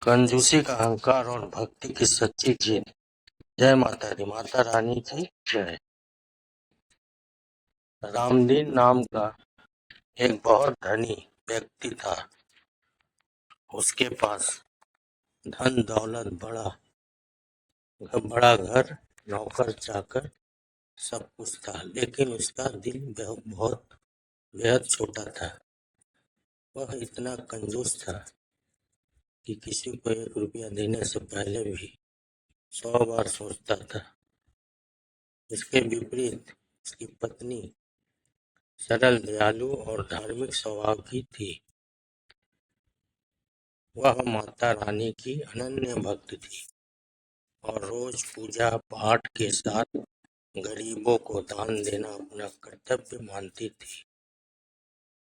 कंजूसी का अहंकार और भक्ति की सच्ची जीत। जय माता दी, माता रानी की जय। रामदीन नाम का एक बहुत धनी व्यक्ति था। उसके पास धन दौलत, बड़ा घर, नौकर चाकर सब कुछ था, लेकिन उसका दिल बहुत बेहद छोटा था। वह इतना कंजूस था कि किसी को 1 रुपया देने से पहले भी 100 बार सोचता था। इसके विपरीत उसकी पत्नी सरल, दयालु और धार्मिक स्वभाव की थी। वह माता रानी की अनन्य भक्त थी और रोज पूजा पाठ के साथ गरीबों को दान देना अपना कर्तव्य मानती थी।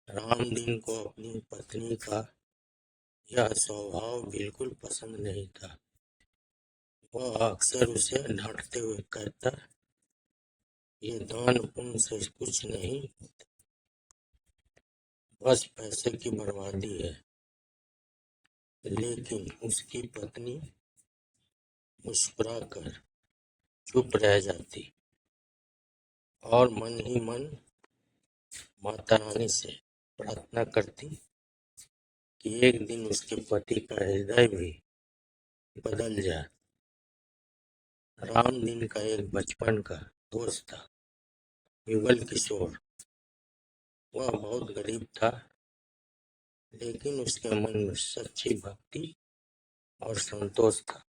रामदीन को अपनी पत्नी का यह स्वभाव बिल्कुल पसंद नहीं था। वह अक्सर उसे डांटते हुए कहता, ये दान पुण्य से कुछ नहीं, बस पैसे की बर्बादी है। लेकिन उसकी पत्नी मुस्कुराकर चुप रह जाती और मन ही मन माता रानी से प्रार्थना करती कि एक दिन उसके पति का हृदय भी बदल जाए। रामदीन का एक बचपन का दोस्त था, युगल किशोर। वह बहुत गरीब था, लेकिन उसके मन में सच्ची भक्ति और संतोष था।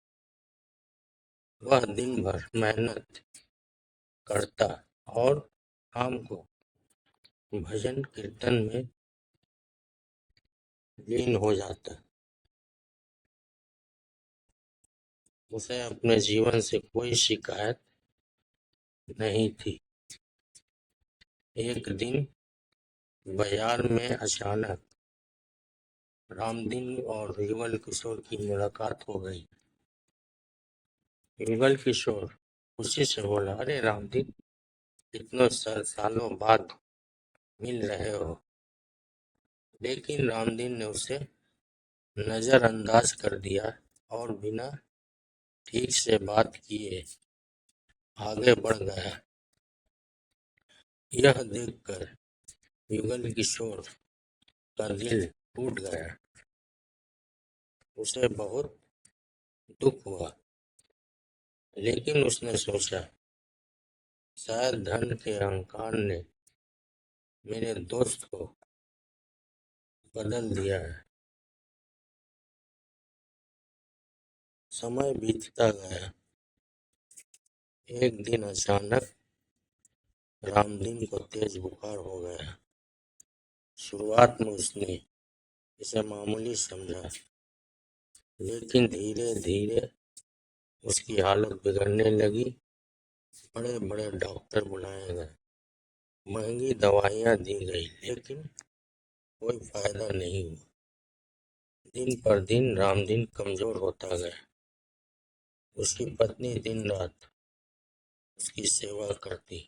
वह दिन भर मेहनत करता और शाम को भजन कीर्तन में लीन हो जाता। उसे अपने जीवन से कोई शिकायत नहीं थी। एक दिन बाजार में अचानक रामदीन और युगल किशोर की मुलाकात हो गई। युगल किशोर खुशी से बोला, अरे रामदीन, इतने सालों बाद मिल रहे हो। लेकिन रामदीन ने उसे नजरअंदाज कर दिया और बिना ठीक से बात किए आगे बढ़ गया। यह देखकर युगल किशोर का दिल टूट गया। उसे बहुत दुख हुआ, लेकिन उसने सोचा, शायद धन के अहंकार ने मेरे दोस्त को बदल दिया है। समय बीतता गया। एक दिन अचानक रामदीन को तेज बुखार हो गया। शुरुआत में उसने इसे मामूली समझा, लेकिन धीरे धीरे उसकी हालत बिगड़ने लगी। बड़े बड़े डॉक्टर बुलाए गए, महंगी दवाइयां दी गई, लेकिन कोई फायदा नहीं हुआ। दिन पर दिन रामदीन कमजोर होता गया। उसकी पत्नी दिन रात उसकी सेवा करती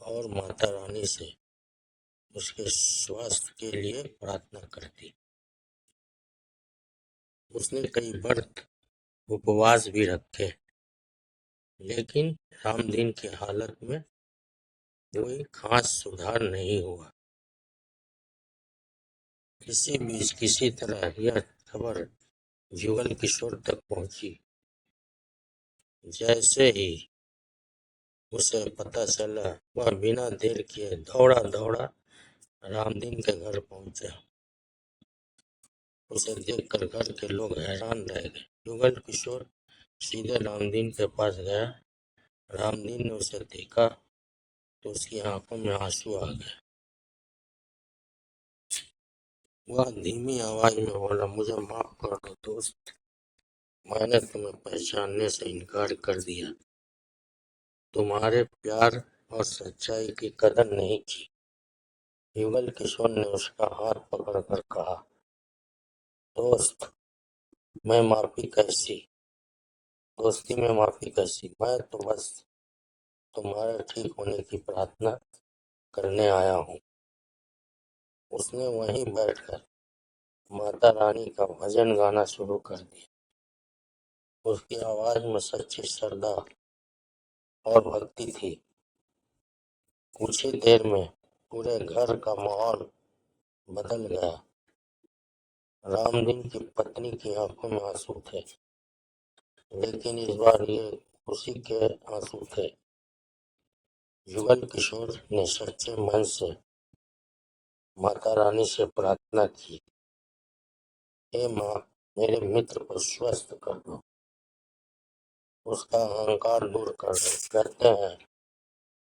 और माता रानी से उसके स्वास्थ्य के लिए प्रार्थना करती। उसने कई व्रत उपवास भी रखे, लेकिन रामदीन की हालत में कोई खास सुधार नहीं हुआ। किसी बीच किसी तरह यह खबर युगल किशोर तक पहुंची। जैसे ही उसे पता चला, वह बिना देर किए दौड़ा दौड़ा रामदीन के घर पहुंचा। उसे देखकर घर के लोग हैरान रह गए। युगल किशोर सीधे रामदीन के पास गया। रामदीन ने उसे देखा तो उसकी आंखों में आंसू आ गए। वह धीमी आवाज में बोला, मुझे माफ कर दो दोस्त, मैंने तुम्हें पहचानने से इनकार कर दिया। तुम्हारे प्यार और सच्चाई की कदर नहीं की। युगल किशोर ने उसका हाथ पकड़कर कहा, दोस्त, मैं माफी कैसी दोस्ती में माफी कैसी, मैं तो बस तुम्हारे ठीक होने की प्रार्थना करने आया हूँ। उसने वहीं बैठकर माता रानी का भजन गाना शुरू कर दिया। उसकी आवाज में सच्ची श्रद्धा और भक्ति थी। कुछ ही देर में पूरे घर का माहौल बदल गया। रामदीन की पत्नी की आंखों में आंसू थे, लेकिन इस बार ये खुशी के आंसू थे। युगल किशोर ने सच्चे मन से माता रानी से प्रार्थना की, हे माँ, मेरे मित्र को स्वस्थ कर दो, उसका अहंकार दूर कर दो। कहते हैं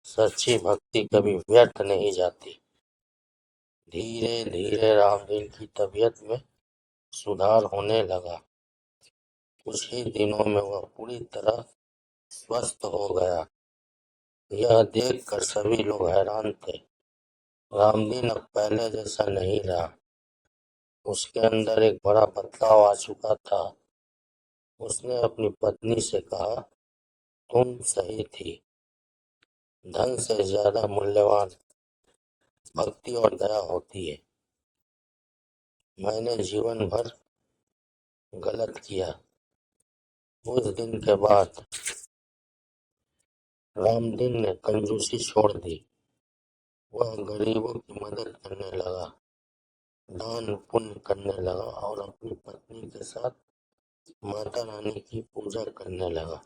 सच्ची भक्ति कभी व्यर्थ नहीं जाती। धीरे धीरे रामदीन की तबीयत में सुधार होने लगा। कुछ ही दिनों में वह पूरी तरह स्वस्थ हो गया। यह देखकर सभी लोग हैरान थे। रामदीन अब पहले जैसा नहीं रहा। उसके अंदर एक बड़ा बदलाव आ चुका था। उसने अपनी पत्नी से कहा, तुम सही थी। धन से ज्यादा मूल्यवान भक्ति और दया होती है। मैंने जीवन भर गलत किया। उस दिन के बाद रामदीन ने कंजूसी छोड़ दी। वह गरीबों की मदद करने लगा, दान पुण्य करने लगा और अपनी पत्नी के साथ माता रानी की पूजा करने लगा।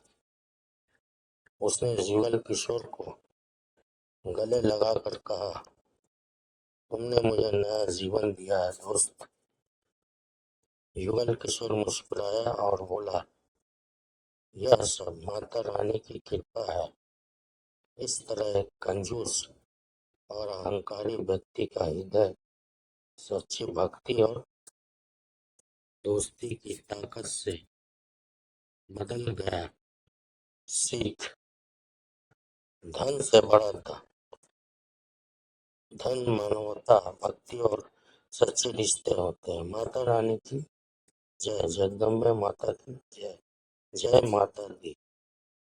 उसने युगल किशोर को गले लगाकर कहा, तुमने मुझे नया जीवन दिया है दोस्त। युगल किशोर मुस्कुराया और बोला, यह सब माता रानी की कृपा है। इस तरह एक कंजूस और अहंकारी व्यक्ति का हृदय सच्ची भक्ति और दोस्ती की ताकत से बदल गया। सीख, धन से बड़ा धन मानवता, भक्ति और सच्चे रिश्ते होते हैं। माता रानी की जय। जगदम्बे माता की जय। जय माता दी।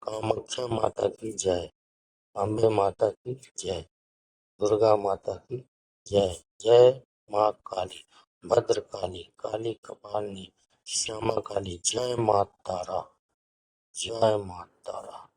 कामाख्या माता की जय। अम्बे माता की जय। दुर्गा माता की जय। जय माँ काली, भद्रकाली, काली कपालिनी, श्यामा काली। जय माँ तारा, जय माँ तारा।